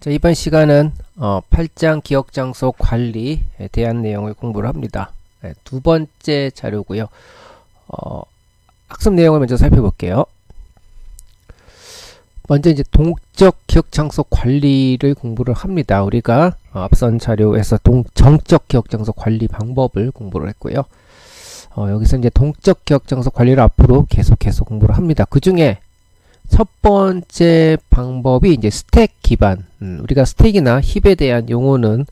자, 이번 시간은 8장 기억장소 관리에 대한 내용을 공부를 합니다. 네, 두 번째 자료고요. 학습 내용을 먼저 살펴볼게요. 먼저 이제 동적 기억장소 관리를 공부를 합니다. 우리가 앞선 자료에서 정적 기억장소 관리 방법을 공부를 했고요. 여기서 이제 동적 기억장소 관리를 앞으로 계속해서 공부를 합니다. 그 중에 첫 번째 방법이 이제 스택 기반. 우리가 스택이나 힙에 대한 용어는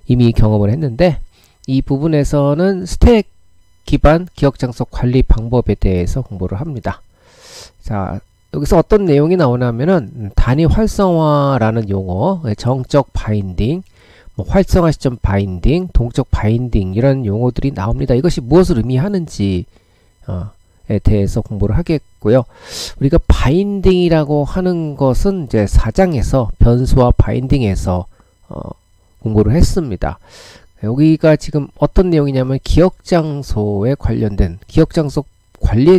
이미 경험을 했는데, 이 부분에서는 스택 기반 기억장소 관리 방법에 대해서 공부를 합니다. 자, 여기서 어떤 내용이 나오냐면은 단위 활성화라는 용어, 정적 바인딩, 활성화 시점 바인딩, 동적 바인딩, 이런 용어들이 나옵니다. 이것이 무엇을 의미하는지 에 대해서 공부를 하겠고요. 우리가 바인딩이라고 하는 것은 이제 4장에서 변수와 바인딩에서 공부를 했습니다. 여기가 지금 어떤 내용이냐면 기억장소에 관련된, 기억장소 관리에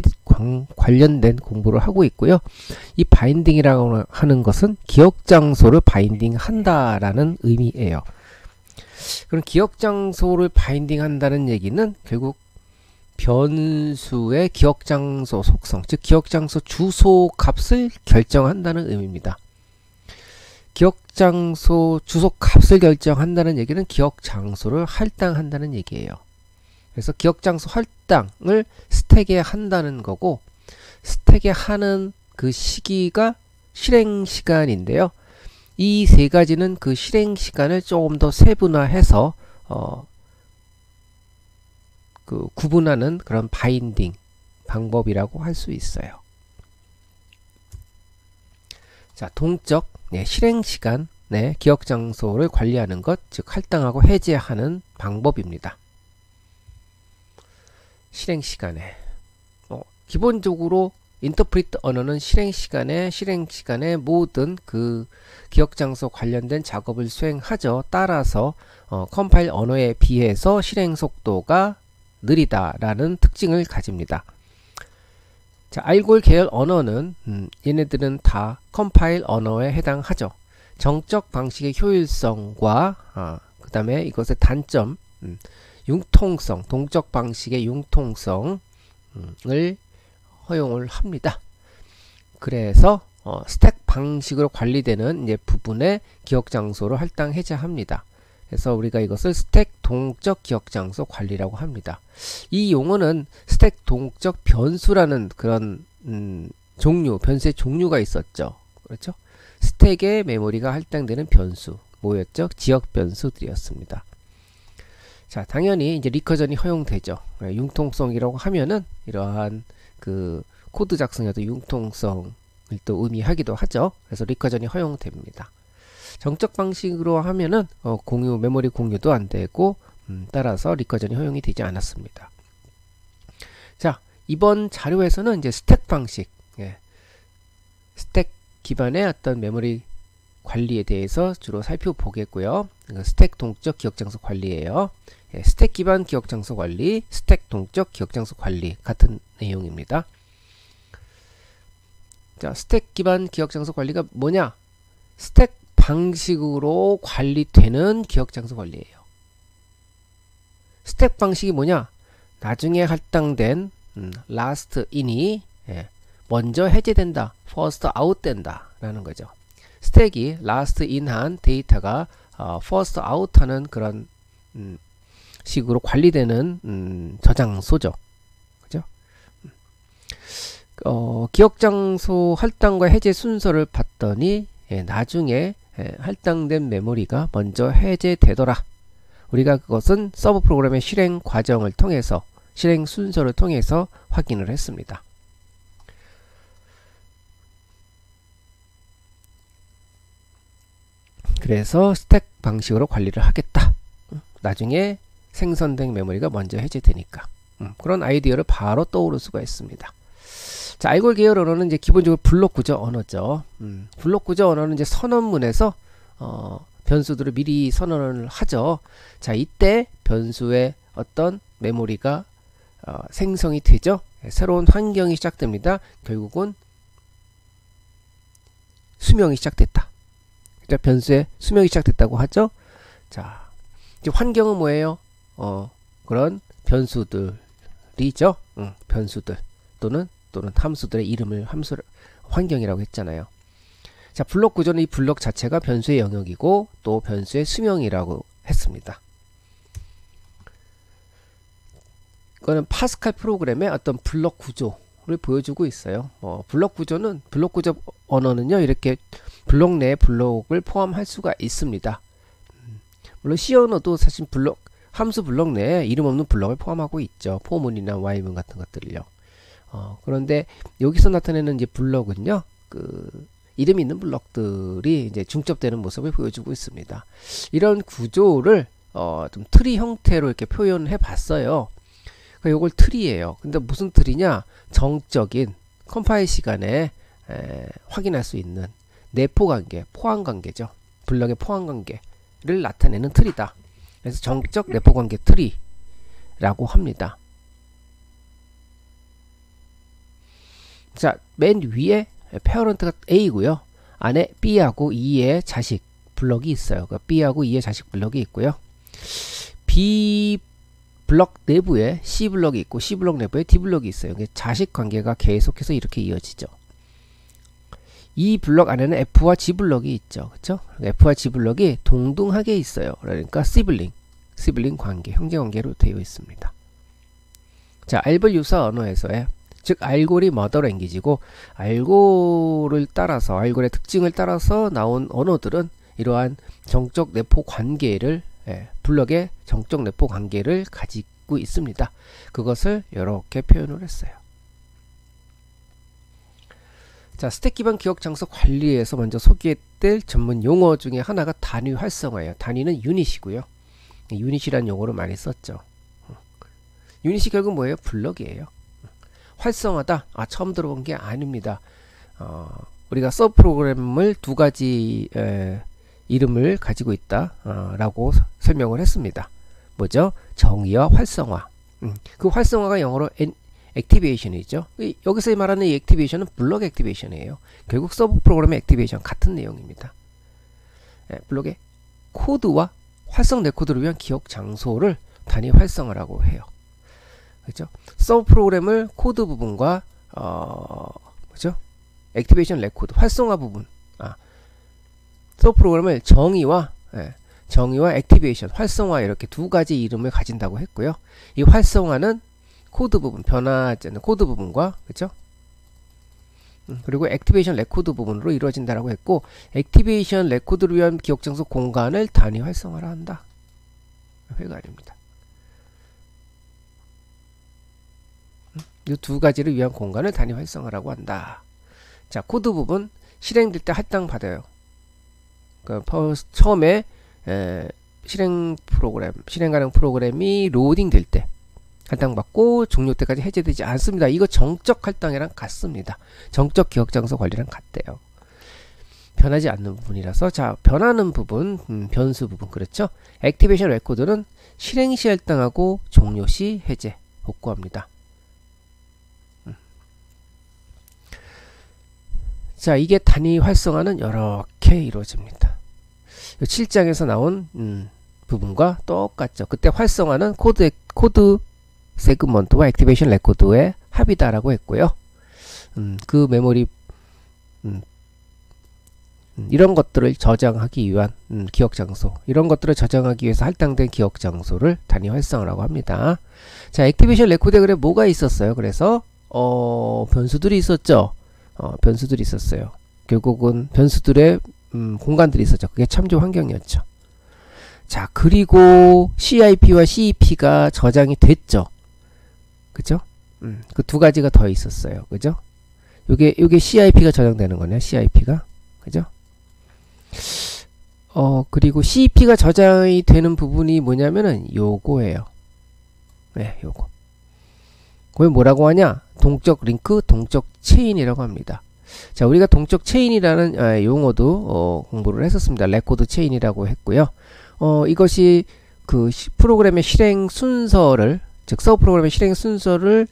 관련된 공부를 하고 있고요. 이 바인딩이라고 하는 것은 기억장소를 바인딩한다라는 의미예요. 그럼 기억장소를 바인딩한다는 얘기는 결국 변수의 기억장소 속성, 즉 기억장소 주소 값을 결정한다는 의미입니다. 기억장소 주소 값을 결정한다는 얘기는 기억장소를 할당한다는 얘기예요. 그래서 기억장소 할당을 스택에 한다는 거고, 스택에 하는 그 시기가 실행시간인데요. 이 세 가지는 그 실행시간을 조금 더 세분화해서 구분하는 그런 바인딩 방법이라고 할 수 있어요. 자, 동적 실행시간 기억장소를 관리하는 것, 즉 할당하고 해제하는 방법입니다. 실행시간에 기본적으로 인터프리트 언어는 실행시간에 모든 그 기억장소 관련된 작업을 수행하죠. 따라서 컴파일 언어에 비해서 실행 속도가 느리다라는 특징을 가집니다. 자, 알골 계열 언어는 얘네들은 다 컴파일 언어에 해당하죠. 정적 방식의 효율성과 그 다음에 이것의 단점, 융통성, 동적 방식의 융통성을 허용을 합니다. 그래서 스택 방식으로 관리되는 이제 부분의 기억장소를 할당 해제합니다. 그래서 우리가 이것을 스택 동적 기억장소 관리라고 합니다. 이 용어는 스택 동적 변수라는 그런 변수의 종류가 있었죠. 그렇죠? 스택에 메모리가 할당되는 변수, 뭐였죠? 지역 변수들이었습니다. 자, 당연히 이제 리커전이 허용되죠. 융통성이라고 하면은 이러한 그 코드 작성에도 융통성을 또 의미하기도 하죠. 그래서 리커전이 허용됩니다. 정적 방식으로 하면은 메모리 공유도 안 되고, 따라서 리커전이 허용이 되지 않았습니다. 자, 이번 자료에서는 이제 스택 방식, 스택 기반의 어떤 메모리 관리에 대해서 주로 살펴보겠고요. 스택 동적 기억장소 관리예요. 스택 기반 기억장소 관리, 스택 동적 기억장소 관리 같은 내용입니다. 자, 스택 기반 기억장소 관리가 뭐냐? 스택 방식으로 관리되는 기억장소 관리예요. 스택 방식이 뭐냐? 나중에 할당된 last in이 먼저 해제된다, first out 된다 라는 거죠. 스택이 last in 한 데이터가 first out 하는 그런 식으로 관리되는 저장소죠. 그죠? 기억장소 할당과 해제 순서를 봤더니 나중에 할당된 메모리가 먼저 해제되더라. 우리가 그것은 서브 프로그램의 실행 과정을 통해서, 실행 순서를 통해서 확인을 했습니다. 그래서 스택 방식으로 관리를 하겠다. 나중에 생성된 메모리가 먼저 해제되니까. 그런 아이디어를 바로 떠오를 수가 있습니다. 자, 알골 계열 언어는 이제 기본적으로 블록 구조 언어죠. 블록 구조 언어는 이제 선언문에서 변수들을 미리 선언을 하죠. 자, 이때 변수의 어떤 메모리가 생성이 되죠. 새로운 환경이 시작됩니다. 결국은 수명이 시작됐다. 자, 변수의 수명이 시작됐다고 하죠. 자, 이제 환경은 뭐예요? 그런 변수들이죠. 변수들 또는 함수들의 이름을 환경이라고 했잖아요. 자, 블록 구조는 이 블록 자체가 변수의 영역이고 또 변수의 수명이라고 했습니다. 이거는 파스칼 프로그램의 어떤 블록 구조를 보여주고 있어요. 블록 구조 언어는요, 이렇게 블록 내에 블록을 포함할 수가 있습니다. 물론 C 언어도 사실 함수 블록 내에 이름 없는 블록을 포함하고 있죠. 포문이나 while문 같은 것들을요. 그런데 여기서 나타내는 이제 블록은요, 이름 있는 블록들이 이제 중첩되는 모습을 보여주고 있습니다. 이런 구조를 좀 트리 형태로 이렇게 표현해 봤어요. 요걸 트리예요. 근데 무슨 트리냐? 정적인 컴파일 시간에 확인할 수 있는 내포관계, 포함관계죠. 블록의 포함관계를 나타내는 트리다. 그래서 정적 내포관계 트리라고 합니다. 자, 맨 위에 페어런트가 A고요. 안에 B하고 E의 자식 블록이 있어요. 그러니까 B하고 E의 자식 블록이 있고요. B 블록 내부에 C 블록이 있고 C 블록 내부에 D 블록이 있어요. 자식 관계가 계속해서 이렇게 이어지죠. 이 블록 안에는 F와 G 블록이 있죠. 그렇죠? F와 G 블록이 동등하게 있어요. 그러니까 시블링 관계, 형제 관계로 되어 있습니다. 자, 알골 유사 언어에서의 즉 알골이 머더 랭귀지고 알골의 특징을 따라서 나온 언어들은 이러한 정적 내포 관계를 블록의 정적 내포 관계를 가지고 있습니다. 그것을 이렇게 표현을 했어요. 자, 스택 기반 기억 장소 관리에서 먼저 소개될 전문 용어 중에 하나가 단위 활성화예요. 단위는 유닛이고요. 유닛이라는 용어를 많이 썼죠. 유닛이 결국 뭐예요? 블록이에요. 활성화다? 처음 들어본 게 아닙니다. 우리가 서브 프로그램을 두 가지 이름을 가지고 있다 라고 설명을 했습니다. 뭐죠? 정의와 활성화. 그 활성화가 영어로 액티베이션이죠. 여기서 말하는 이 액티베이션은 블록 액티베이션이에요. 결국 서브 프로그램의 액티베이션 같은 내용입니다. 블록의 코드와 활성 내코드를 위한 기억 장소를 단위 활성화라고 해요. 그렇죠? 서브 프로그램을 코드 부분과 그렇죠? 액티베이션 레코드 활성화 부분, 서브 프로그램을 정의와 액티베이션, 활성화 이렇게 두 가지 이름을 가진다고 했고요. 이 활성화는 코드 부분, 변화하지 않는 코드 부분과 그렇죠? 그리고 액티베이션 레코드 부분으로 이루어진다라고 했고, 액티베이션 레코드를 위한 기억 장소 공간을 단위 활성화를 한다. 회가 아닙니다. 이 두 가지를 위한 공간을 단위 활성화라고 한다. 자, 코드 부분 실행될 때 할당 받아요. 그러니까 처음에 실행 가능 프로그램이 로딩 될 때 할당 받고 종료 때까지 해제되지 않습니다. 이거 정적 할당이랑 같습니다. 정적 기억 장소 관리랑 같대요. 변하지 않는 부분이라서, 자, 변하는 부분, 변수 부분, 그렇죠? 액티베이션 레코드는 실행 시 할당하고 종료 시 해제, 복구합니다. 자, 이게 단위 활성화는 이렇게 이루어집니다. 7장에서 나온 부분과 똑같죠. 그때 활성화는 코드 세그먼트와 액티베이션 레코드의 합이다라고 했고요. 그 메모리 이런 것들을 저장하기 위한 기억 장소, 이런 것들을 저장하기 위해서 할당된 기억 장소를 단위 활성화라고 합니다. 자, 액티베이션 레코드에 그래 뭐가 있었어요? 그래서 변수들이 있었죠. 변수들이 있었어요. 결국은 변수들의 공간들이 있었죠. 그게 참조 환경이었죠. 자, 그리고 CIP와 CEP가 저장이 됐죠. 그죠? 그 두 가지가 더 있었어요. 그죠? 요게 CIP가 저장되는 거네요. CIP가. 그죠? 그리고 CEP가 저장이 되는 부분이 뭐냐면은 요거예요. 네, 요거. 그걸 뭐라고 하냐? 동적 링크, 동적 체인이라고 합니다. 자, 우리가 동적 체인이라는 용어도 공부를 했었습니다. 레코드 체인이라고 했고요. 이것이 그 프로그램의 실행 순서를, 즉 서브 프로그램의 실행 순서를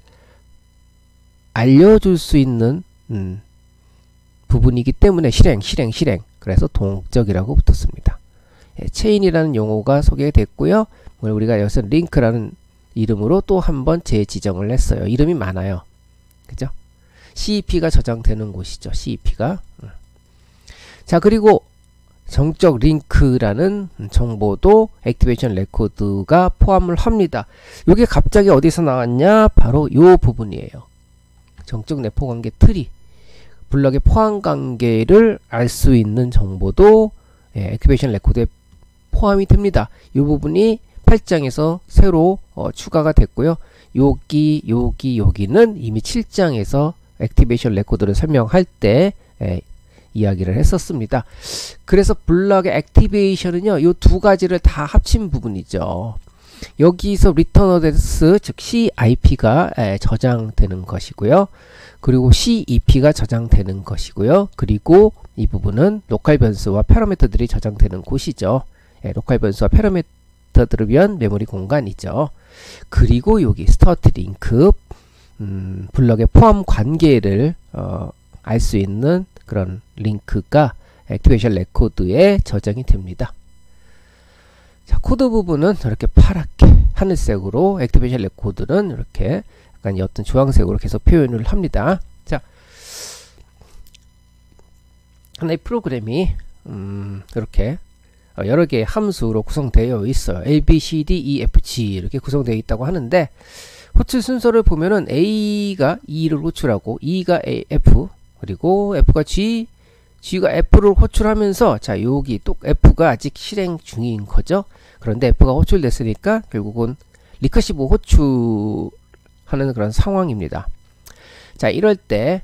알려줄 수 있는 부분이기 때문에 실행. 그래서 동적이라고 붙었습니다. 예, 체인이라는 용어가 소개됐고요. 우리가 여기서 링크라는 이름으로 또 한번 재지정을 했어요. 이름이 많아요. 그죠? CEP가 저장되는 곳이죠. CEP가. 자, 그리고 정적 링크라는 정보도 액티베이션 레코드가 포함을 합니다. 이게 갑자기 어디서 나왔냐? 바로 이 부분이에요. 정적 내포 관계 트리. 블럭의 포함 관계를 알 수 있는 정보도 액티베이션 레코드에 포함이 됩니다. 이 부분이 8장에서 새로 추가가 됐고요. 여기는 이미 7장에서 액티베이션 레코드를 설명할 때 이야기를 했었습니다. 그래서 블럭의 액티베이션은요, 이 두 가지를 다 합친 부분이죠. 여기서 리턴 어드레스, 즉 CIP가 저장되는 것이고요. 그리고 CEP가 저장되는 것이고요. 그리고 이 부분은 로컬 변수와 패러미터들이 저장되는 곳이죠. 로컬 변수와 패러미터들을 위한 메모리 공간이죠. 그리고 여기 스타트 링크, 블럭의 포함 관계를 알 수 있는 그런 링크가 액티베이션 레코드에 저장이 됩니다. 자, 코드 부분은 이렇게 파랗게 하늘색으로, 액티베이션 레코드는 이렇게 약간 어떤 주황색으로 계속 표현을 합니다. 자, 하나의 프로그램이 이렇게 여러 개의 함수로 구성되어 있어요. A, B, C, D, E, F, G 이렇게 구성되어 있다고 하는데, 호출 순서를 보면은 A가 E를 호출하고, E가 F, 그리고 F가 G, G가 F를 호출하면서, 자, 여기 또 F가 아직 실행 중인 거죠. 그런데 F가 호출됐으니까 결국은 리커시브 호출하는 그런 상황입니다. 자, 이럴 때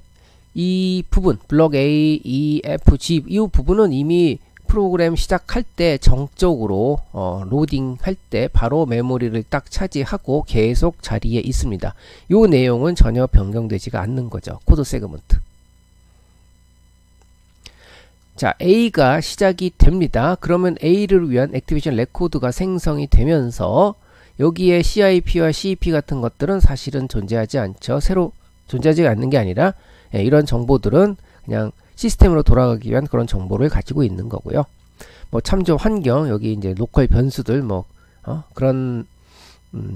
이 부분, 블록 A, E, F, G 이 부분은 이미 프로그램 시작할 때 정적으로 로딩할 때 바로 메모리를 딱 차지하고 계속 자리에 있습니다. 이 내용은 전혀 변경되지가 않는 거죠. 코드 세그먼트. 자, A가 시작이 됩니다. 그러면 A를 위한 액티베이션 레코드가 생성이 되면서 여기에 CIP와 CEP 같은 것들은 사실은 존재하지 않죠. 새로 존재하지 않는 게 아니라 이런 정보들은 그냥 시스템으로 돌아가기 위한 그런 정보를 가지고 있는 거고요. 뭐 참조 환경, 여기 이제 로컬 변수들, 뭐 그런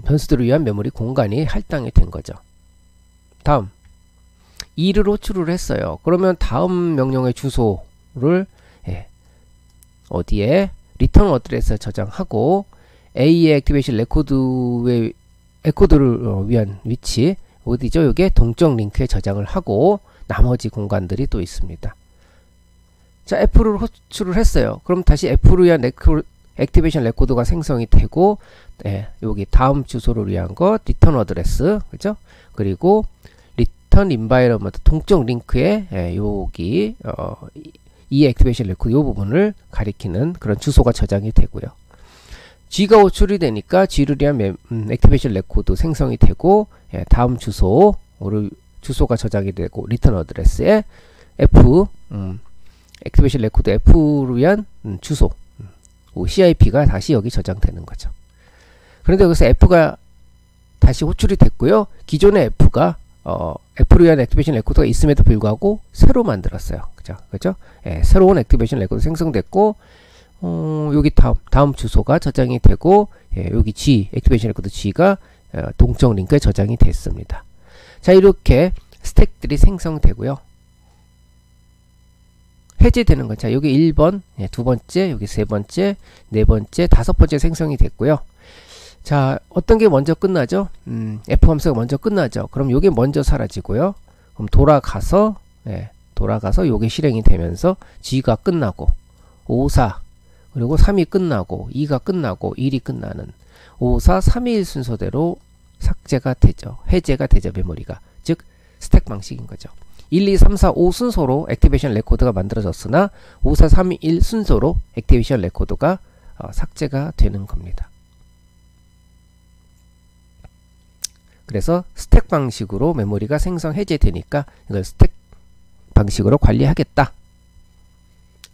변수들을 위한 메모리 공간이 할당이 된 거죠. 다음 2를 호출을 했어요. 그러면 다음 명령의 주소를 어디에 리턴 어드레스에 저장하고, A의 액티베이션 레코드의 레코드를 위한 위치 어디죠? 이게 동적 링크에 저장을 하고 나머지 공간들이 또 있습니다. 자, F를 호출을 했어요. 그럼 다시 F를 위한 액티베이션 레코드가 생성이 되고, 여기 다음 주소를 위한 것 리턴 어드레스, 그죠? 그리고 리턴 인바이러먼트 동적 링크에 여기 이 액티베이션 레코드 이 부분을 가리키는 그런 주소가 저장이 되고요. G가 호출이 되니까 G를 위한 액티베이션 레코드 생성이 되고, 다음 주소가 저장이 되고, 리턴 어드레스에 F 액티베이션 레코드 F를 위한 주소 CIP가 다시 여기 저장되는 거죠. 그런데 여기서 F가 다시 호출이 됐고요. 기존의 F가 F를 위한 액티베이션 레코드가 있음에도 불구하고 새로 만들었어요. 그죠? 새로운 액티베이션 레코드 생성됐고, 여기 다음 주소가 저장이 되고, 여기 G 액티베이션 레코드 G가 동적 링크에 저장이 됐습니다. 자, 이렇게 스택들이 생성되고요. 해제되는 거. 자, 여기 1번, 두 번째, 여기 세 번째, 네 번째, 다섯 번째 생성이 됐고요. 자, 어떤 게 먼저 끝나죠? F 함수가 먼저 끝나죠. 그럼 요게 먼저 사라지고요. 그럼 돌아가서 요게 실행이 되면서 G가 끝나고, 5, 4, 그리고 3이 끝나고, 2가 끝나고, 1이 끝나는 5, 4, 3, 2, 1 순서대로 삭제가 되죠. 해제가 되죠, 메모리가. 즉, 스택 방식인 거죠. 1, 2, 3, 4, 5 순서로 액티베이션 레코드가 만들어졌으나 5, 4, 3, 2, 1 순서로 액티베이션 레코드가 삭제가 되는 겁니다. 그래서 스택 방식으로 메모리가 생성 해제되니까 이걸 스택 방식으로 관리하겠다.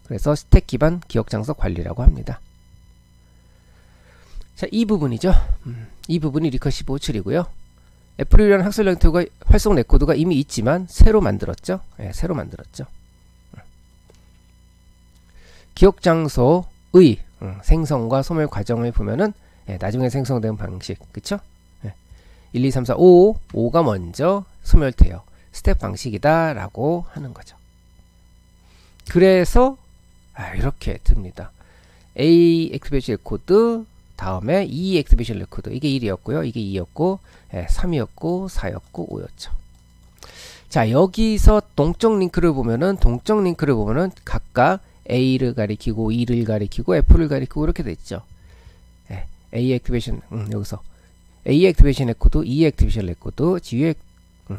그래서 스택 기반 기억 장소 관리라고 합니다. 자, 이 부분이죠. 이 부분이 리커시브 호출이고요. F를 위한 학습 레코드가 활성 레코드가 이미 있지만 새로 만들었죠. 새로 만들었죠. 기억 장소의 생성과 소멸 과정을 보면은 나중에 생성된 방식, 그쵸? 1, 2, 3, 4, 5가 먼저 소멸돼요. 스텝 방식이다 라고 하는 거죠. 그래서 이렇게 듭니다. A 액티베이션 레코드 다음에 E 액티베이션 레코드, 이게 1이었고요. 이게 2였고 3이었고 4였고 5였죠. 자, 여기서 동적 링크를 보면은 각각 A를 가리키고 E를 가리키고 F를 가리키고 이렇게 됐죠. A 액티베이션 여기서 A 액티베이션 레코드, E 액티베이션 레코드,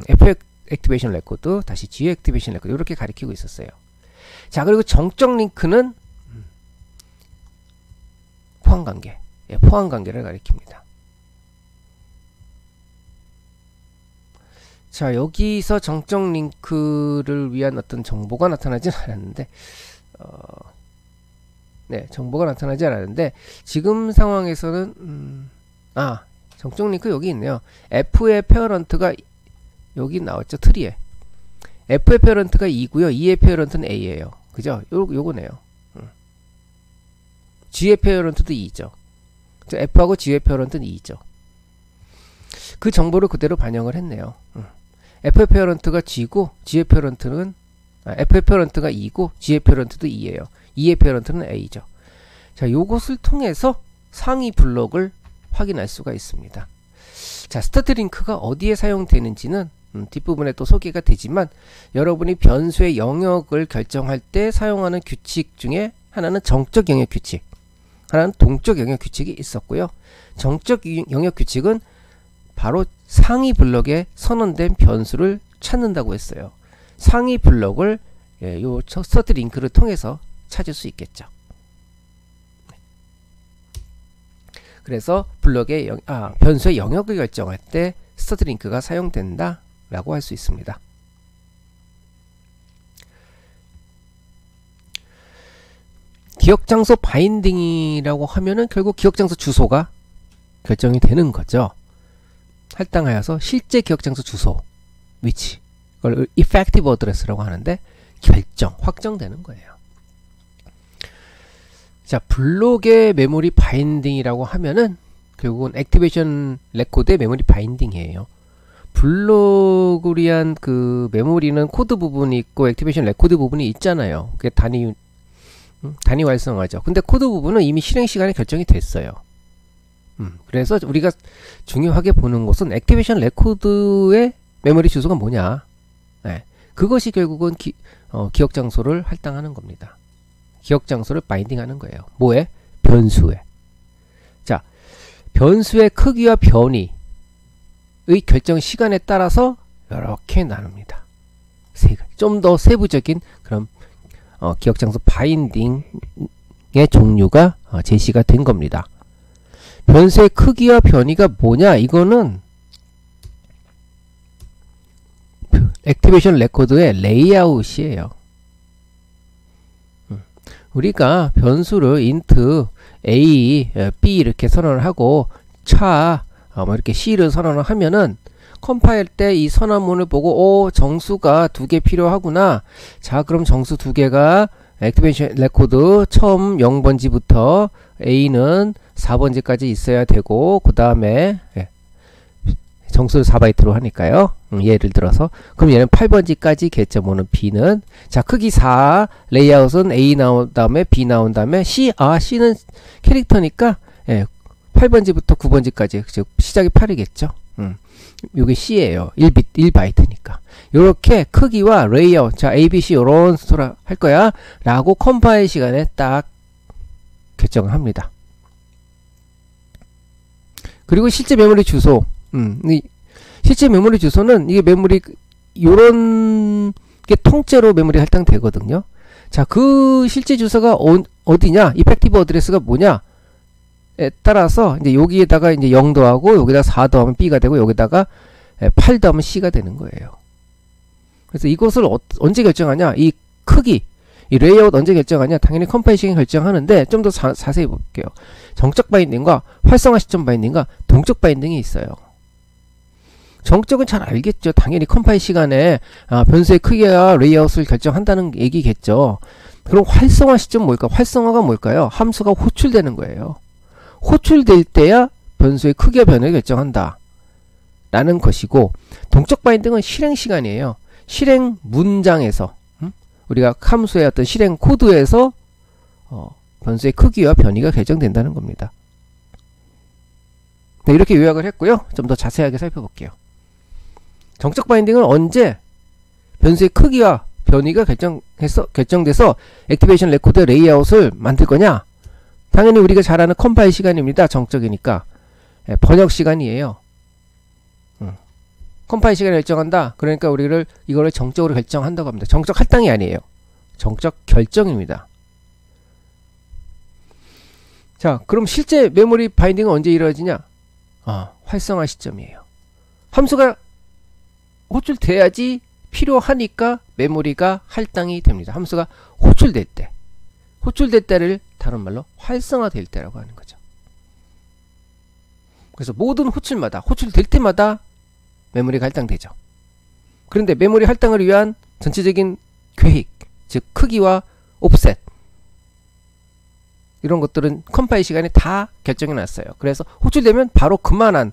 F 액티베이션 레코드, 다시 G 액티베이션 레코드 이렇게 가리키고 있었어요. 자, 그리고 정적 링크는 포함관계, 포함관계를 가리킵니다. 자, 여기서 정적 링크를 위한 어떤 정보가 나타나진 않았는데 정보가 나타나지 않았는데 지금 상황에서는 정적 링크 여기 있네요. F의 페어런트가 여기 나왔죠. 트리에 F의 페어런트가 2고요. E의 페어런트는 A예요. 그죠? 요거네요. G의 페어런트도 2죠. F하고 G의 페어런트는 2죠. 그 정보를 그대로 반영을 했네요. F의 페어런트가 G고 G의 페어런트는 F의 페어런트가 2고 G의 페어런트도 2예요. E의 페어런트는 A죠. 자, 요것을 통해서 상위 블록을 확인할 수가 있습니다. 자, 스타트 링크가 어디에 사용되는지는 뒷부분에 또 소개가 되지만 여러분이 변수의 영역을 결정할 때 사용하는 규칙 중에 하나는 정적 영역 규칙, 하나는 동적 영역 규칙이 있었고요. 정적 영역 규칙은 바로 상위 블럭에 선언된 변수를 찾는다고 했어요. 상위 블럭을 요 스타트 링크를 통해서 찾을 수 있겠죠. 그래서 블럭의 변수의 영역을 결정할 때 스타트 링크가 사용된다 라고 할 수 있습니다. 기억장소 바인딩이라고 하면은 결국 기억장소 주소가 결정이 되는 거죠. 할당하여서 실제 기억장소 주소, 위치, 그걸 effective address라고 하는데 확정되는 거예요. 자, 블록의 메모리 바인딩이라고 하면은 결국은 액티베이션 레코드의 메모리 바인딩이에요. 블록을 위한 그 메모리는 코드 부분이 있고 액티베이션 레코드 부분이 있잖아요. 그게 단위 활성화죠. 근데 코드 부분은 이미 실행 시간에 결정이 됐어요. 그래서 우리가 중요하게 보는 것은 액티베이션 레코드의 메모리 주소가 뭐냐. 그것이 결국은 기억 장소를 할당하는 겁니다. 기억 장소를 바인딩하는 거예요. 뭐에? 변수에. 자, 변수의 크기와 변이의 결정 시간에 따라서 이렇게 나눕니다. 좀 더 세부적인 그런 기억 장소 바인딩의 종류가 제시가 된 겁니다. 변수의 크기와 변이가 뭐냐? 이거는 액티베이션 레코드의 레이아웃이에요. 우리가 변수를 int a, b 이렇게 선언을 하고 이렇게 c를 선언을 하면은 컴파일 때 이 선언문을 보고 정수가 2개 필요하구나. 자, 그럼 정수 2개가 액티베이션 레코드 처음 0번지부터 a는 4번지까지 있어야 되고 그 다음에 정수를 4바이트로 하니까요. 예를 들어서 그럼 얘는 8번지까지 겠죠. b는 자, 크기 4, 레이아웃은 a 나온 다음에 b 나온 다음에 c는 캐릭터니까 8번지부터 9번지까지 즉 시작이 8이겠죠. 요게 c예요. 1바이트니까. 요렇게 크기와 레이아웃, 자, abc 요런 스토라 할 거야 라고 컴파일 시간에 딱 결정을 합니다. 그리고 실제 메모리 주소, 실제 메모리 주소는 이게 메모리 요런 게 통째로 메모리 할당되거든요. 자, 그 실제 주소가 어디냐, 이펙티브 어드레스가 뭐냐에 따라서 이제 여기에다가 이제 0 더하고 여기다가 4 더하면 b가 되고 여기다가 8 더하면 c가 되는 거예요. 그래서 이것을 언제 결정하냐, 이 크기, 이 레이아웃 언제 결정하냐, 당연히 컴파일 시간에 결정하는데 좀 더 자세히 볼게요. 정적 바인딩과 활성화 시점 바인딩과 동적 바인딩이 있어요. 정적은 잘 알겠죠. 당연히 컴파일 시간에 변수의 크기와 레이아웃을 결정한다는 얘기겠죠. 그럼 활성화 시점 뭘까? 활성화가 뭘까요? 함수가 호출되는 거예요. 호출될 때야 변수의 크기와 변화를 결정한다 라는 것이고, 동적 바인딩은 실행 시간이에요. 실행 문장에서 우리가 함수의 어떤 실행 코드에서 변수의 크기와 변이가 결정된다는 겁니다. 네, 이렇게 요약을 했고요. 좀 더 자세하게 살펴볼게요. 정적 바인딩은 언제 변수의 크기와 변이가 결정돼서 액티베이션 레코드 레이아웃을 만들 거냐? 당연히 우리가 잘 아는 컴파일 시간입니다. 정적이니까. 번역 시간이에요. 컴파일 시간을 결정한다. 그러니까 우리를 이거를 정적으로 결정한다고 합니다. 정적 할당이 아니에요. 정적 결정입니다. 자, 그럼 실제 메모리 바인딩은 언제 이루어지냐? 활성화 시점이에요. 함수가 호출돼야지 필요하니까 메모리가 할당이 됩니다. 함수가 호출될 때. 호출될 때를 다른 말로 활성화될 때라고 하는 거죠. 그래서 모든 호출마다, 호출될 때마다 메모리가 할당되죠. 그런데 메모리 할당을 위한 전체적인 계획, 즉 크기와 옵셋, 이런 것들은 컴파일 시간에 다 결정해 놨어요. 그래서 호출되면 바로 그만한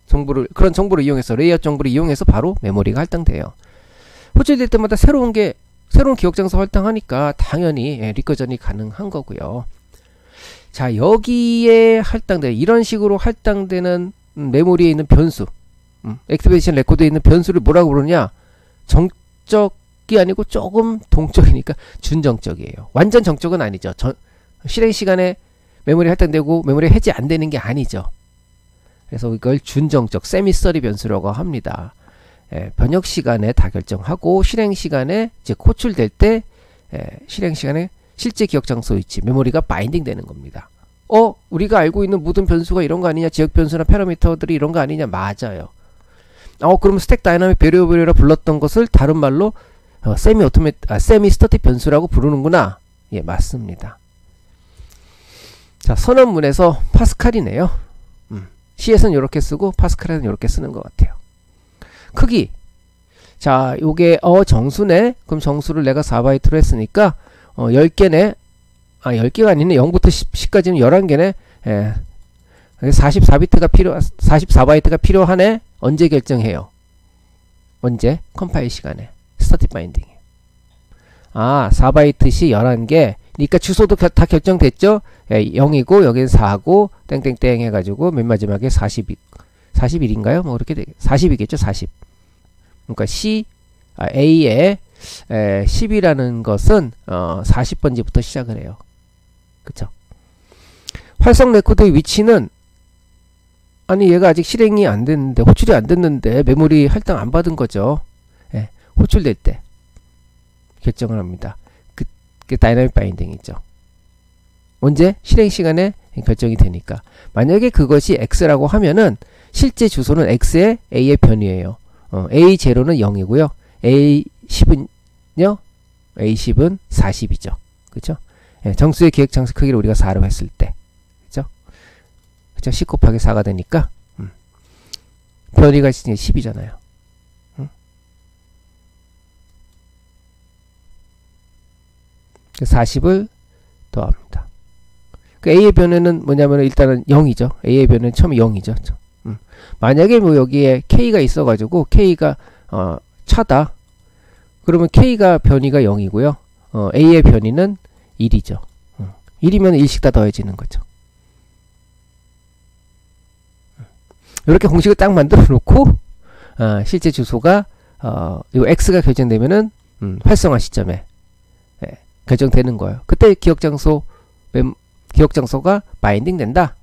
정보를, 그런 정보를 이용해서, 레이아웃 정보를 이용해서 바로 메모리가 할당돼요. 호출될 때마다 새로운 기억 장소 할당하니까 당연히 리커전이 가능한 거고요. 자, 여기에 할당되는, 이런 식으로 할당되는 메모리에 있는 변수, 액티베이션 레코드에 있는 변수를 뭐라고 부르냐? 정적이 아니고 조금 동적이니까 준정적이에요. 완전 정적은 아니죠. 실행 시간에 메모리 할당되고 메모리 해지 안 되는 게 아니죠. 그래서 이걸 준정적, 세미서리 변수라고 합니다. 번역 시간에 다 결정하고 실행 시간에, 즉 호출될 때 실행 시간에 실제 기억 장소 위치, 메모리가 바인딩 되는 겁니다. 우리가 알고 있는 모든 변수가 이런 거 아니냐? 지역 변수나 패러미터들이 이런 거 아니냐? 맞아요. 그럼 스택 다이나믹 베리어블이라 불렀던 것을 다른 말로 세미 스태틱 변수라고 부르는구나. 예, 맞습니다. 자, 선언문에서 파스칼이네요. C에서는 이렇게 쓰고 파스칼에서는 이렇게 쓰는 것 같아요. 크기. 자, 요게 정수네. 그럼 정수를 내가 4바이트로 했으니까 10개네. 10개가 아니네. 0부터 10까지는 11개네. 44바이트가 필요하네. 언제 결정해요? 언제? 컴파일 시간에. 스타틱 바인딩. 4바이트씩 11개. 그러니까 주소도 다 결정됐죠? 0이고 여기는 4고 땡땡땡 해가지고 맨 마지막에 41인가요? 뭐 그렇게 40이겠죠? 40. 그러니까 A의 10이라는 것은 40번지부터 시작을 해요. 그쵸? 활성 레코드의 위치는, 아니 얘가 아직 실행이 안 됐는데, 호출이 안 됐는데 메모리 할당 안 받은 거죠. 호출될 때 결정을 합니다. 그게 다이나믹 바인딩이죠. 언제? 실행 시간에 결정이 되니까. 만약에 그것이 X라고 하면은 실제 주소는 X의 A의 변이에요. A0는 0이고요. A10은요? A10은 40이죠. 그죠? 정수의 기억 장소 크기를 우리가 4로 했을 때. 그죠? 그죠? 10 곱하기 4가 되니까, 변이가 10이잖아요. 40을 더합니다. 그 A의 변화는 뭐냐면 일단은 0이죠. A의 변화는 처음에 0이죠. 만약에 뭐 여기에 K가 있어가지고 K가 차다. 그러면 K가 변이가 0이고요. A의 변이는 1이죠. 1이면 1씩 다 더해지는 거죠. 이렇게 공식을 딱 만들어 놓고 실제 주소가 요 X가 결정되면은 활성화 시점에 결정되는 거예요. 그때 기억 장소가 바인딩 된다.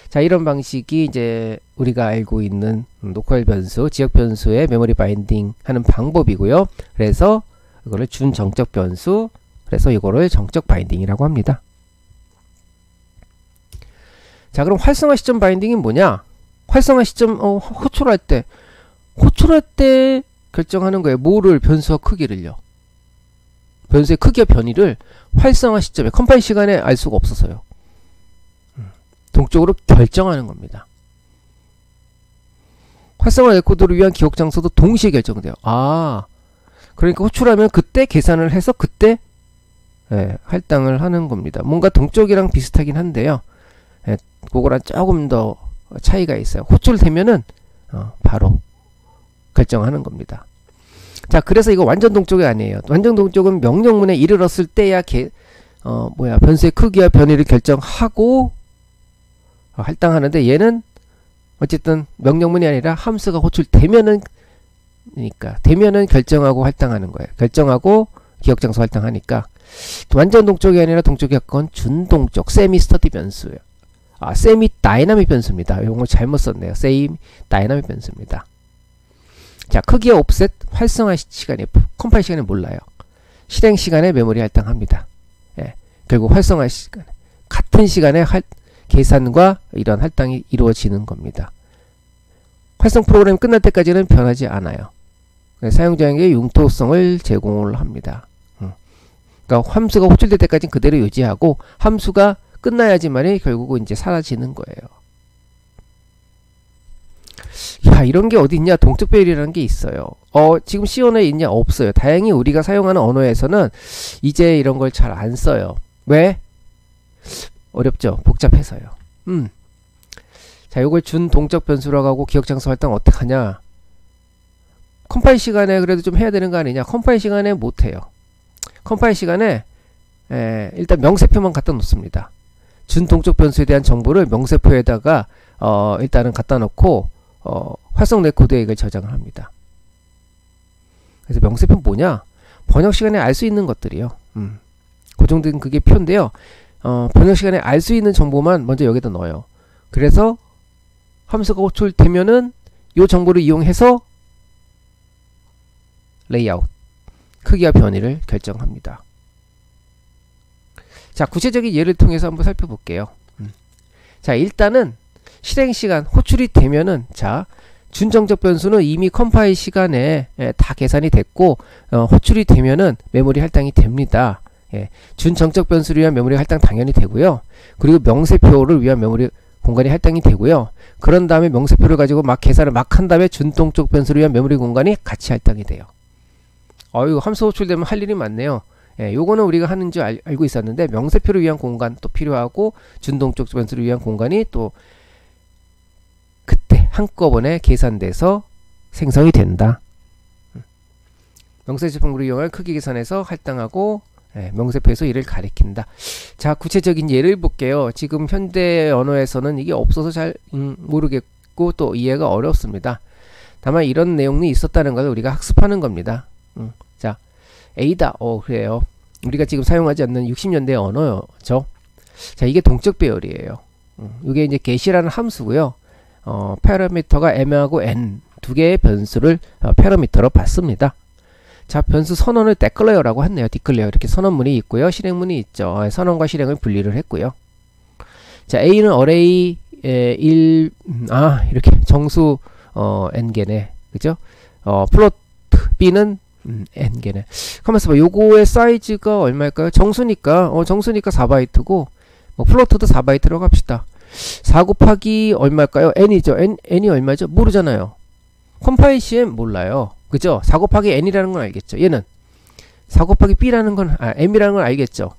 자, 이런 방식이 이제 우리가 알고 있는 로컬 변수, 지역 변수의 메모리 바인딩 하는 방법이고요. 그래서 이거를 준정적 변수, 그래서 이거를 정적 바인딩이라고 합니다. 자, 그럼 활성화 시점 바인딩이 뭐냐? 활성화 시점 호출할 때 결정하는 거예요. 뭐를? 변수와 크기를요. 변수의 크기와 변이를 활성화 시점에, 컴파일 시간에 알 수가 없어서요. 동적으로 결정하는 겁니다. 활성화 레코드를 위한 기억 장소도 동시에 결정돼요. 그러니까 호출하면 그때 계산을 해서 그때 할당을 하는 겁니다. 뭔가 동쪽이랑 비슷하긴 한데요. 그거랑 조금 더 차이가 있어요. 호출되면은 바로 결정하는 겁니다. 자, 그래서 이거 완전 동쪽이 아니에요. 완전 동쪽은 명령문에 이르렀을 때야 변수의 크기와 변이를 결정하고 할당하는데, 얘는 어쨌든 명령문이 아니라 함수가 호출되면은, 그러니까 되면은 결정하고 할당하는 거예요. 결정하고 기억장소 할당하니까 완전 동쪽이 아니라 동쪽이 가까운 준동쪽 세미 스터디 변수예요. 세미 다이나믹 변수입니다. 이거 잘못 썼네요. 세미 다이나믹 변수입니다. 자, 크기와 옵셋, 활성화 시간이, 컴파일 시간이 몰라요. 실행 시간에 메모리 할당합니다. 결국 활성화 시간에, 같은 시간에 계산과 이런 할당이 이루어지는 겁니다. 활성 프로그램이 끝날 때까지는 변하지 않아요. 사용자에게 융통성을 제공을 합니다. 그러니까 함수가 호출될 때까지는 그대로 유지하고, 함수가 끝나야지만이 결국은 이제 사라지는 거예요. 야, 이런 게 어디 있냐? 동적 배열이라는 게 있어요. 지금 C 언어에 있냐? 없어요. 다행히 우리가 사용하는 언어에서는 이제 이런 걸 잘 안 써요. 왜? 어렵죠? 복잡해서요. 자, 요걸 준 동적 변수라고 하고 기억장소 할당 어떻게 하냐? 컴파일 시간에 그래도 좀 해야 되는 거 아니냐? 컴파일 시간에 못 해요. 컴파일 시간에 일단 명세표만 갖다 놓습니다. 준 동적 변수에 대한 정보를 명세표에다가 일단은 갖다 놓고 활성 레코드에 이걸 저장을 합니다. 그래서 명세표는 뭐냐? 번역 시간에 알 수 있는 것들이요. 고정된 그게 표인데요. 번역 시간에 알 수 있는 정보만 먼저 여기다 넣어요. 그래서 함수가 호출되면은 이 정보를 이용해서 레이아웃, 크기와 변이를 결정합니다. 자, 구체적인 예를 통해서 한번 살펴볼게요. 자, 일단은 실행시간 호출이 되면은, 자, 준정적 변수는 이미 컴파일 시간에 다 계산이 됐고, 호출이 되면은 메모리 할당이 됩니다. 준정적 변수를 위한 메모리 할당 당연히 되고요. 그리고 명세표를 위한 메모리 공간이 할당이 되고요. 그런 다음에 명세표를 가지고 막 계산을 막 한 다음에 준동적 변수를 위한 메모리 공간이 같이 할당이 돼요. 이거 함수 호출되면 할 일이 많네요. 요거는 우리가 하는 줄 알고 있었는데, 명세표를 위한 공간 또 필요하고, 준동적 변수를 위한 공간이 또 그때 한꺼번에 계산돼서 생성이 된다. 명세표를 이용할 크기 계산해서 할당하고, 명세표에서 이를 가리킨다. 자, 구체적인 예를 볼게요. 지금 현대 언어에서는 이게 없어서 잘 모르겠고 또 이해가 어렵습니다. 다만 이런 내용이 있었다는 것을 우리가 학습하는 겁니다. 자, 에이다. 그래요. 우리가 지금 사용하지 않는 60년대 언어죠. 자, 이게 동적 배열이에요. 이게 이제 get이라는 함수고요. 파라미터가 m하고 n 두 개의 변수를 파라미터로 받습니다. 자, 변수 선언을 declare라고 했네요. declare 이렇게 선언문이 있고요. 실행문이 있죠. 선언과 실행을 분리를 했고요. 자, a는 array 1 이렇게 정수 n개네, 그죠? 플로트 b는 n개네. 가만있어 봐. 요거의 사이즈가 얼마일까요? 정수니까 정수니까 4바이트고 플로트도 4바이트라고 합시다. 4 곱하기 얼마일까요? n이죠. n이 얼마죠? 모르잖아요. 컴파일 시엔 몰라요. 그죠? 4 곱하기 n이라는 건 알겠죠. 얘는 4 곱하기 b라는 건 m이라는 건 알겠죠.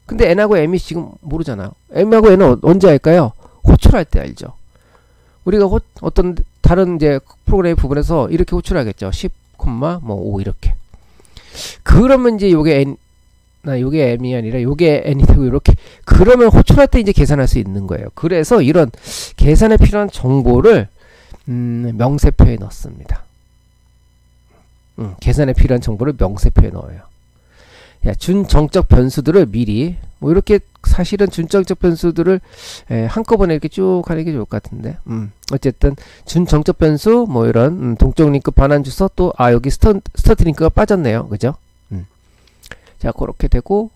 근데 n하고 m이 지금 모르잖아요. m하고 n은 언제 알까요? 호출할 때 알죠. 우리가 어떤 다른 이제 프로그램 부분에서 이렇게 호출하겠죠. 10, 5 이렇게. 그러면 이제 요게 n, 요게 m이 아니라 요게 n이 되고 이렇게. 그러면 호출할 때 이제 계산할 수 있는 거예요. 그래서 이런 계산에 필요한 정보를 명세표에 넣습니다. 계산에 필요한 정보를 명세표에 넣어요. 준정적 변수들을 미리 이렇게 사실은 준정적 변수들을 한꺼번에 이렇게 쭉 하는 게 좋을 것 같은데, 어쨌든 준정적 변수 이런 동적 링크 반환 주소 또 여기 스타트 링크가 빠졌네요. 그죠? 자, 그렇게 되고,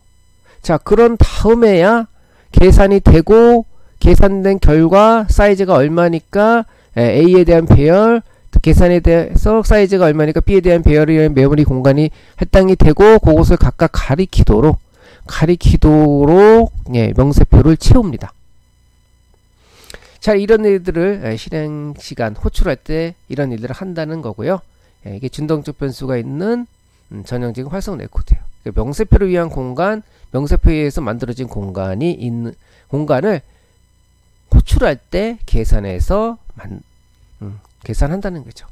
자, 그런 다음에야 계산이 되고, 계산된 결과 사이즈가 얼마니까 A에 대한 배열, 계산에 대해서 사이즈가 얼마니까 B에 대한 배열이라는 메모리 공간이 할당이 되고, 그것을 각각 가리키도록 명세표를 채웁니다. 자, 이런 일들을 실행시간 호출할 때 이런 일들을 한다는 거고요. 이게 준동적 변수가 있는 전형적인 활성 레코드예요. 그러니까 명세표를 위한 공간, 명세표에 의해서 만들어진 공간이 있는 공간을 호출할 때 계산해서 계산한다는 거죠.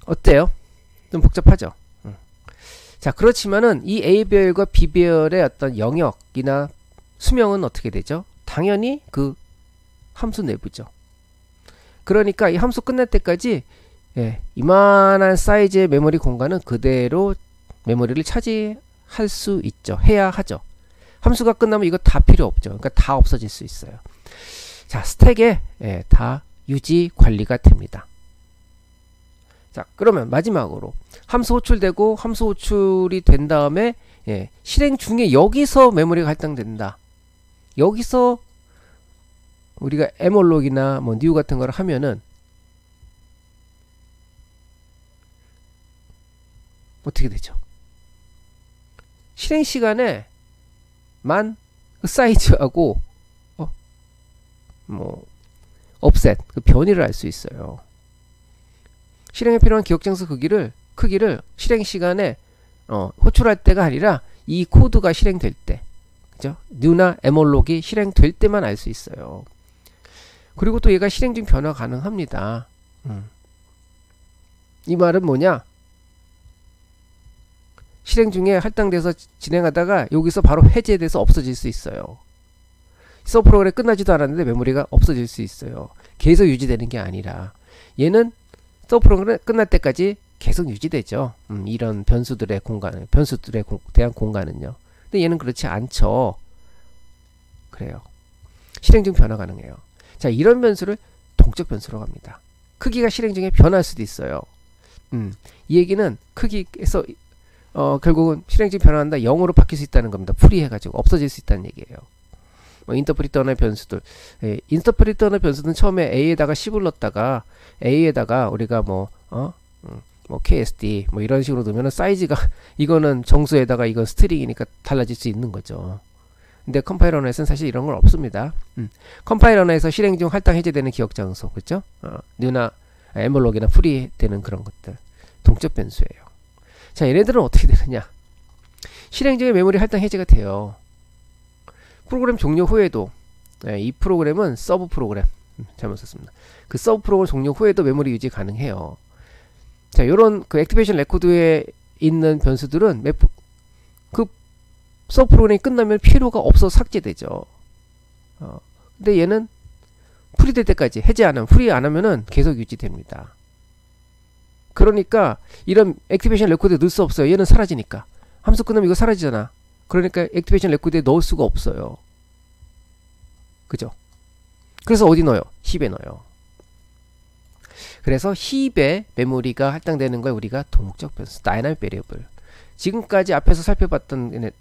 어때요? 좀 복잡하죠? 자, 그렇지만은 이 A배열과 B배열의 어떤 영역이나 수명은 어떻게 되죠? 당연히 그 함수 내부죠. 그러니까 이 함수 끝날 때까지 이만한 사이즈의 메모리 공간은 그대로 메모리를 차지할 수 있죠. 해야 하죠. 함수가 끝나면 이거 다 필요 없죠. 그러니까 다 없어질 수 있어요. 자, 스택에 다 유지 관리가 됩니다. 자, 그러면 마지막으로 함수 호출되고 함수 호출이 된 다음에 실행 중에 여기서 메모리가 할당된다. 여기서 우리가 에몰록이나 뭐 new 같은 걸 하면은 어떻게 되죠? 실행 시간에 만 그 사이즈하고 뭐 offset 그 변이를 알 수 있어요. 실행에 필요한 기억 장소 크기를 실행 시간에 호출할 때가 아니라 이 코드가 실행될 때, 그죠? new나 e몰록이 실행될 때만 알 수 있어요. 그리고 또 얘가 실행 중 변화 가능합니다. 이 말은 뭐냐? 실행 중에 할당돼서 진행하다가 여기서 바로 해제돼서 없어질 수 있어요. 서브 프로그램이 끝나지도 않았는데 메모리가 없어질 수 있어요. 계속 유지되는 게 아니라 얘는 서브 프로그램 끝날 때까지 계속 유지되죠. 이런 변수들의 대한 공간은요. 근데 얘는 그렇지 않죠. 그래요. 실행 중 변화 가능해요. 자, 이런 변수를 동적 변수라고 합니다. 크기가 실행 중에 변할 수도 있어요. 이 얘기는 크기에서 결국은 실행 중 변화한다 0으로 바뀔 수 있다는 겁니다. 풀이해가지고 없어질 수 있다는 얘기예요. 뭐 인터프리터의 변수들, 인터프리터의 변수는 처음에 A에다가 10을 넣었다가 A에다가 우리가 뭐 KSD 뭐 이런 식으로 넣으면 사이즈가 이거는 정수에다가 이건 스트링이니까 달라질 수 있는 거죠. 근데 컴파일러에서는 사실 이런 건 없습니다. 컴파일러에서 실행 중 할당 해제되는 기억 장소, 그렇죠? new나 e몰록이나 풀이되는 그런 것들 동적 변수예요. 자, 얘네들은 어떻게 되느냐? 실행 중에 메모리 할당 해제가 돼요. 프로그램 종료 후에도 이 프로그램은 서브 프로그램 잘못 썼습니다. 그 서브 프로그램 종료 후에도 메모리 유지 가능해요. 자, 요런 그 액티베이션 레코드에 있는 변수들은 그 서브 프로그램이 끝나면 필요가 없어서 삭제되죠. 근데 얘는 풀이될 때까지 해제 안 하면, 풀이 안 하면은 계속 유지됩니다. 그러니까 이런 액티베이션 레코드에 넣을 수 없어요. 얘는 사라지니까. 함수 끝나면 이거 사라지잖아. 그러니까 액티베이션 레코드에 넣을 수가 없어요. 그죠? 그래서 어디 넣어요? 힙에 넣어요. 그래서 힙에 메모리가 할당되는 걸 우리가 동적 변수, 다이나믹 베리어블. 지금까지 앞에서 살펴봤던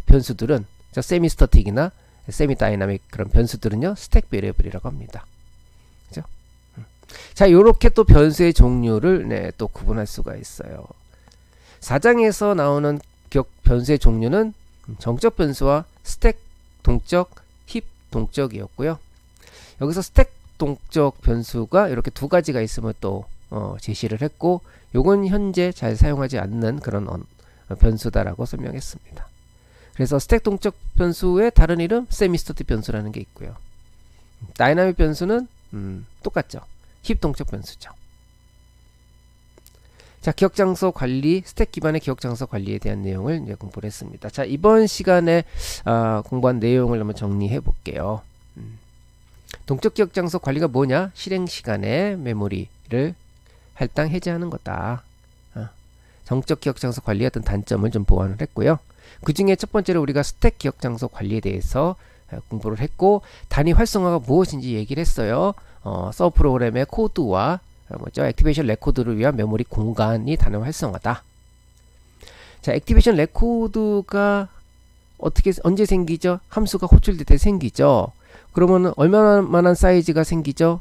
변수들은 세미 스태틱이나 세미 다이나믹 그런 변수들은요, 스택 베리어블이라고 합니다. 그죠? 자, 요렇게 또 변수의 종류를 또 구분할 수가 있어요. 4장에서 나오는 변수의 종류는 정적 변수와 스택 동적, 힙 동적이었고요. 여기서 스택 동적 변수가 이렇게 두 가지가 있음을 또 제시를 했고, 요건 현재 잘 사용하지 않는 그런 변수다라고 설명했습니다. 그래서 스택 동적 변수의 다른 이름 세미 스태틱 변수라는 게 있고요. 다이나믹 변수는 똑같죠. 힙 동적 변수죠. 자, 기억 장소 관리, 스택 기반의 기억 장소 관리에 대한 내용을 이제 공부를 했습니다. 자, 이번 시간에 공부한 내용을 한번 정리해 볼게요. 동적 기억 장소 관리가 뭐냐? 실행 시간에 메모리를 할당 해제하는 거다. 정적 기억 장소 관리의 어떤 단점을 좀 보완을 했고요. 그 중에 첫 번째로 우리가 스택 기억 장소 관리에 대해서 공부를 했고, 단위 활성화가 무엇인지 얘기를 했어요. 서브 프로그램의 코드와 액티베이션 레코드를 위한 메모리 공간이 단위 활성화다. 자, 액티베이션 레코드가 언제 생기죠? 함수가 호출될 때 생기죠. 그러면 얼마만한 사이즈가 생기죠?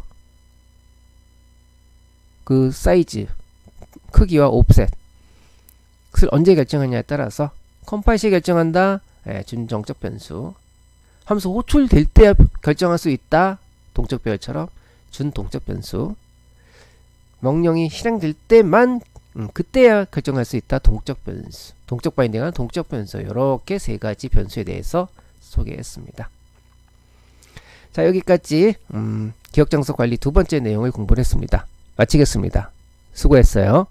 그 사이즈, 크기와 옵셋 그것을 언제 결정하냐에 따라서 컴파일 시에 결정한다. 준정적 변수. 함수 호출될 때 결정할 수 있다. 동적 배열처럼 준동적 변수. 명령이 실행될 때만 그때야 결정할 수 있다. 동적 변수, 동적 바인딩은 동적 변수, 이렇게 세 가지 변수에 대해서 소개했습니다. 자, 여기까지 기억장소 관리 두 번째 내용을 공부를 했습니다. 마치겠습니다. 수고했어요.